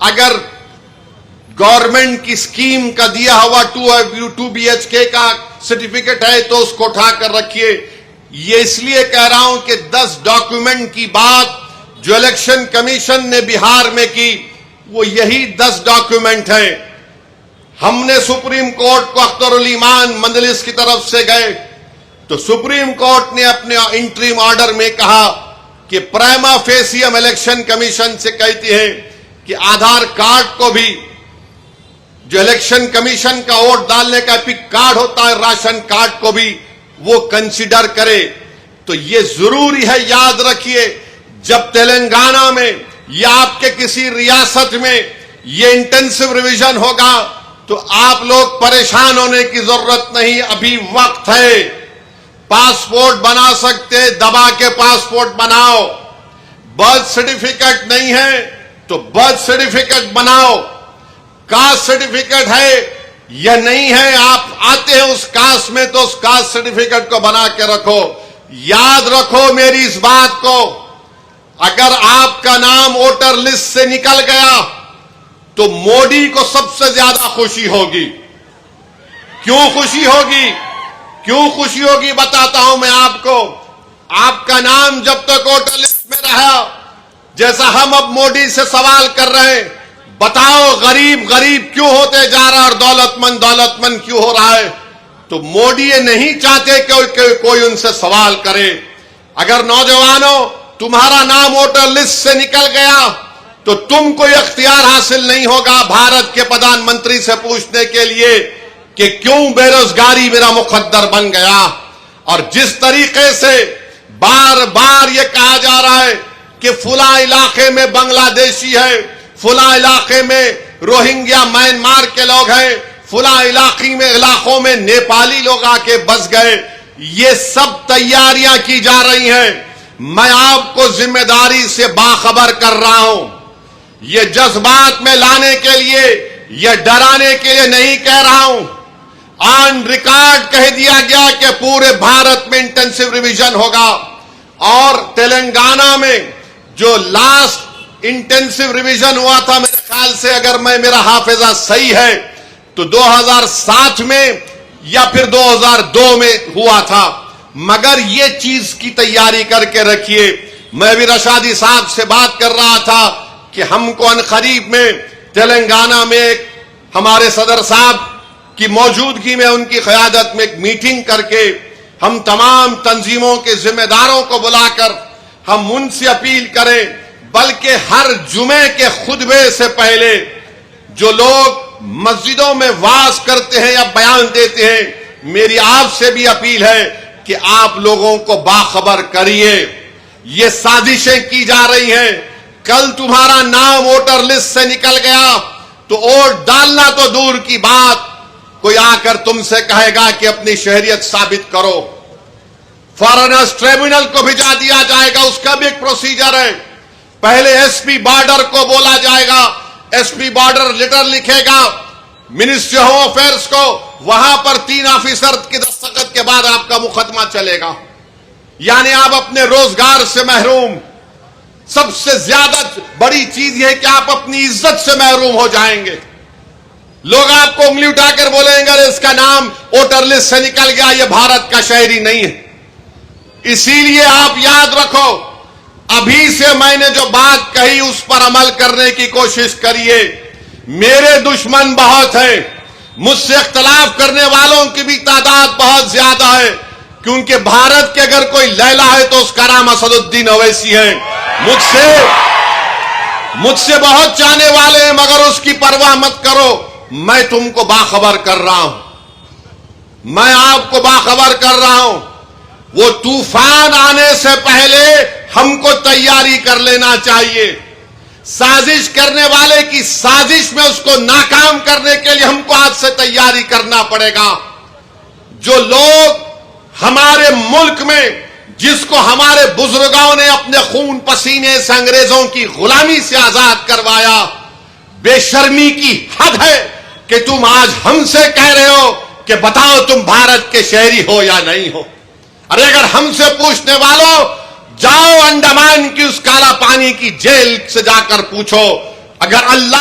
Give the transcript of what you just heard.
अगर गवर्नमेंट की स्कीम का दिया हुआ 2 BHK का सर्टिफिकेट है तो उसको उठाकर रखिए। ये इसलिए कह रहा हूं कि 10 डॉक्यूमेंट की बात जो इलेक्शन कमीशन ने बिहार में की वो यही 10 डॉक्यूमेंट हैं। हमने सुप्रीम कोर्ट को अख्तरुल ईमान मंजलिस की तरफ से गए तो सुप्रीम कोर्ट ने अपने इंटरिम ऑर्डर में कहा कि प्राइमा फेसी हम इलेक्शन कमीशन से कहती है कि आधार कार्ड को भी जो इलेक्शन कमीशन का वोट डालने का पिक कार्ड होता है राशन कार्ड को भी वो कंसीडर करे। तो ये जरूरी है, याद रखिए, जब तेलंगाना में या आपके किसी रियासत में ये इंटेंसिव रिवीजन होगा तो आप लोग परेशान होने की जरूरत नहीं, अभी वक्त है। पासपोर्ट बना सकते, दबा के पासपोर्ट बनाओ। बर्थ सर्टिफिकेट नहीं है तो बर्थ सर्टिफिकेट बनाओ। कास्ट सर्टिफिकेट है या नहीं है, आप आते हैं उस कास्ट में तो उस कास्ट सर्टिफिकेट को बना के रखो। याद रखो मेरी इस बात को, अगर आपका नाम वोटर लिस्ट से निकल गया तो मोदी को सबसे ज्यादा खुशी होगी। क्यों खुशी होगी? क्यों खुशी होगी बताता हूं मैं आपको। आपका नाम जब तक वोटर लिस्ट में रहा, जैसा हम अब मोदी से सवाल कर रहे हैं, बताओ गरीब गरीब क्यों होते जा रहा है और दौलतमंद क्यों हो रहा है, तो मोदी ये नहीं चाहते कि कोई उनसे सवाल करे। अगर नौजवानों तुम्हारा नाम वोटर लिस्ट से निकल गया तो तुमको इख्तियार हासिल नहीं होगा भारत के प्रधानमंत्री से पूछने के लिए कि क्यों बेरोजगारी मेरा मुकद्दर बन गया। और जिस तरीके से बार बार ये कहा जा रहा है कि फुला इलाके में बांग्लादेशी है, फुला इलाके में रोहिंग्या म्यांमार के लोग हैं, फुला इलाकों में नेपाली लोग आके बस गए, ये सब तैयारियां की जा रही हैं। मैं आपको जिम्मेदारी से बाखबर कर रहा हूं। ये जज्बात में लाने के लिए, ये डराने के लिए नहीं कह रहा हूं। ऑन रिकॉर्ड कह दिया गया कि पूरे भारत में इंटेंसिव रिवीजन होगा। और तेलंगाना में जो लास्ट इंटेंसिव रिवीजन हुआ था, मेरे ख्याल से अगर मेरा हाफिजा सही है तो 2007 में या फिर 2002 में हुआ था। मगर ये चीज की तैयारी करके रखिए। मैं भी रशादी साहब से बात कर रहा था कि हमको अनकरीब में तेलंगाना में हमारे सदर साहब की मौजूदगी में, उनकी क़यादत में एक मीटिंग करके हम तमाम तंजीमों के जिम्मेदारों को बुलाकर हम उनसे अपील करें, बल्कि हर जुमे के खुतबे से पहले जो लोग मस्जिदों में वाज करते हैं या बयान देते हैं, मेरी आपसे भी अपील है कि आप लोगों को बाखबर करिए। ये साजिशें की जा रही हैं। कल तुम्हारा नाम वोटर लिस्ट से निकल गया तो वोट डालना तो दूर की बात, कोई आकर तुमसे कहेगा कि अपनी शहरियत साबित करो। फॉरेनर्स ट्रिब्यूनल को भिजा दिया जाएगा, उसका भी एक प्रोसीजर है। पहले एसपी बॉर्डर को बोला जाएगा, एसपी बॉर्डर लेटर लिखेगा मिनिस्ट्री होम अफेयर्स को, वहां पर 3 ऑफिसर के दस्तखत के बाद आपका मुकदमा चलेगा। यानी आप अपने रोजगार से महरूम। सबसे ज्यादा बड़ी चीज यह कि आप अपनी इज्जत से महरूम हो जाएंगे। लोग आपको उंगली उठाकर बोलेंगे अरे इसका नाम वोटर लिस्ट से निकल गया, यह भारत का शहरी नहीं है। इसीलिए आप याद रखो, अभी से मैंने जो बात कही उस पर अमल करने की कोशिश करिए। मेरे दुश्मन बहुत हैं, मुझसे इख्तलाफ करने वालों की भी तादाद बहुत ज्यादा है, क्योंकि भारत के अगर कोई लैला है तो उसका नाम असदुद्दीन ओवैसी है। मुझसे बहुत चाहने वाले हैं, मगर उसकी परवाह मत करो। मैं तुमको बाखबर कर रहा हूं, मैं आपको बाखबर कर रहा हूं। वो तूफान आने से पहले हमको तैयारी कर लेना चाहिए। साजिश करने वाले की साजिश में उसको नाकाम करने के लिए हमको आज से तैयारी करना पड़ेगा। जो लोग हमारे मुल्क में, जिसको हमारे बुजुर्गों ने अपने खून पसीने से अंग्रेजों की गुलामी से आजाद करवाया, बेशर्मी की हद है कि तुम आज हमसे कह रहे हो कि बताओ तुम भारत के शहरी हो या नहीं हो। अरे अगर हमसे पूछने वालों, जाओ अंडमान की उस काला पानी की जेल से जाकर पूछो, अगर अल्लाह